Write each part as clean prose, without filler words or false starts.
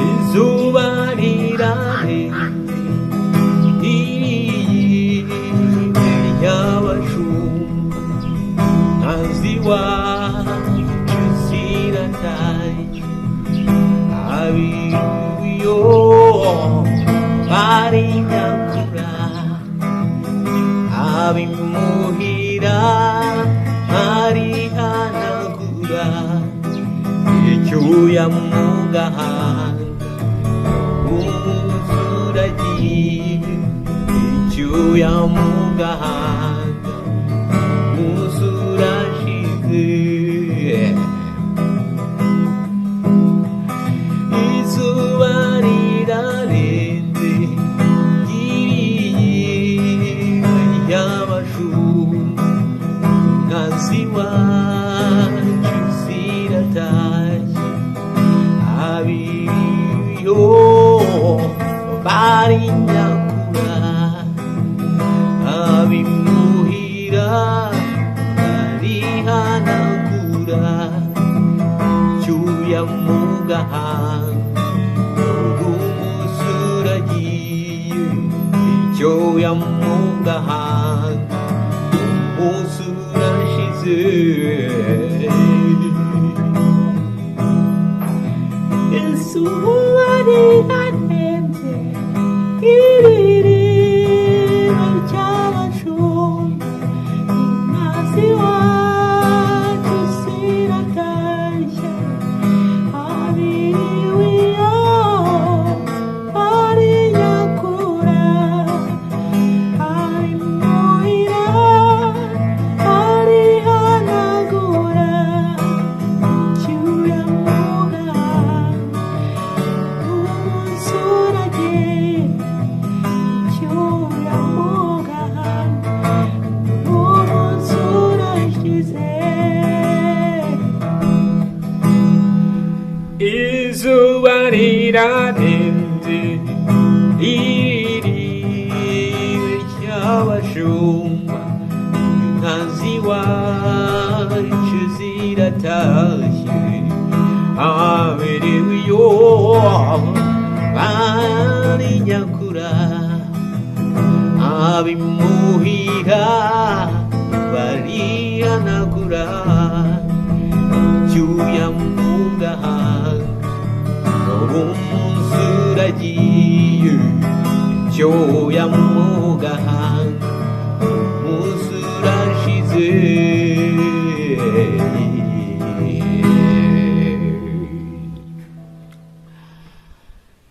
Izuba rirarenze ry'abashumba nziwacu zirataye abiyo bari nyakura abimuhira arihanagura icyuya mu gahanga umuzuragiye icyuya mu gahanga umuzurashize izuba rirarenze ry'iriba ry'abashumba nziwacu ziratashye abiyo bari nyakura abimuhira arihanagura icyuya mu gahanga umusuragiye icyuya mu gahanga umusurashize izuba rirarenze iririba ry'abashumba nziwacu ziratashye abiriwe iyo bari nyakura abimuhira arihanagura icyuya mu gahanga umusuragiye icyuya mu gahanga umusurashize izuba rirarenze iririwe ry'abashumba nziwacu ziratashye aberewe iyo bari nyakura abimuhira barihanagura icyuya mu gahanga umusuragiye icyuya mu gahanga umusurashize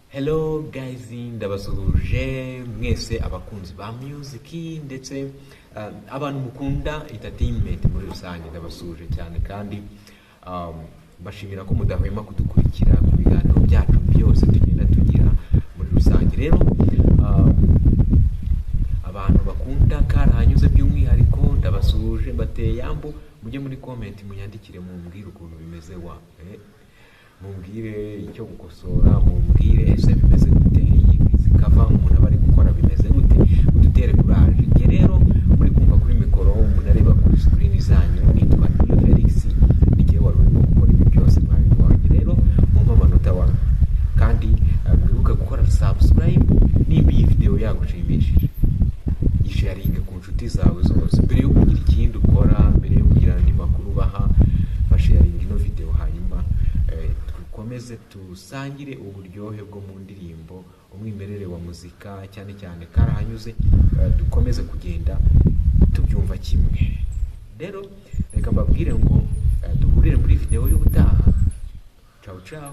Hello guys, ndabasuhuje mwese abakunzi ba music ndetse abantu mukunda entertainment muri rusange, ndabasuhuje cyane kandi bashimira ko mudahwema kudukurikira ku biganiro byacu byose tugenda tugira muri rusange. Rero abantu bakunda karahanyuze byumwihariko ndabasuhuje bateye yambu, mujye muri comment munyandikire mumbwire ukuntu bimeze mumbwire icyo gukosora, mumbwire ese bimeze gute, zikava umuntu aba ari gukora bimeze gute, mudutere courage. Njye rero muri kumva kuri mikoro munareba kuri screen zanyu nitwa Felix, nijye wari uri gukora ibi byose mwabibonye. Rero mumpa amanota wa kandi mwibuke gukora subscribe nimba iyi video yagushimishije, isharinge ku nshuti zawe zose mbere yo kugira ikindi ukora, mbere yo kugira andi makuru baha, basharinge ino video hanyuma dukomeze tusangire uburyohe bwo mu ndirimbo, umwimerere wa muzika cyane cyane karahanyuze, dukomeze kugenda tubyumva kimwe. Rero reka mbabwire ngo duhurire muri video y'ubutaha. Ciao ciao.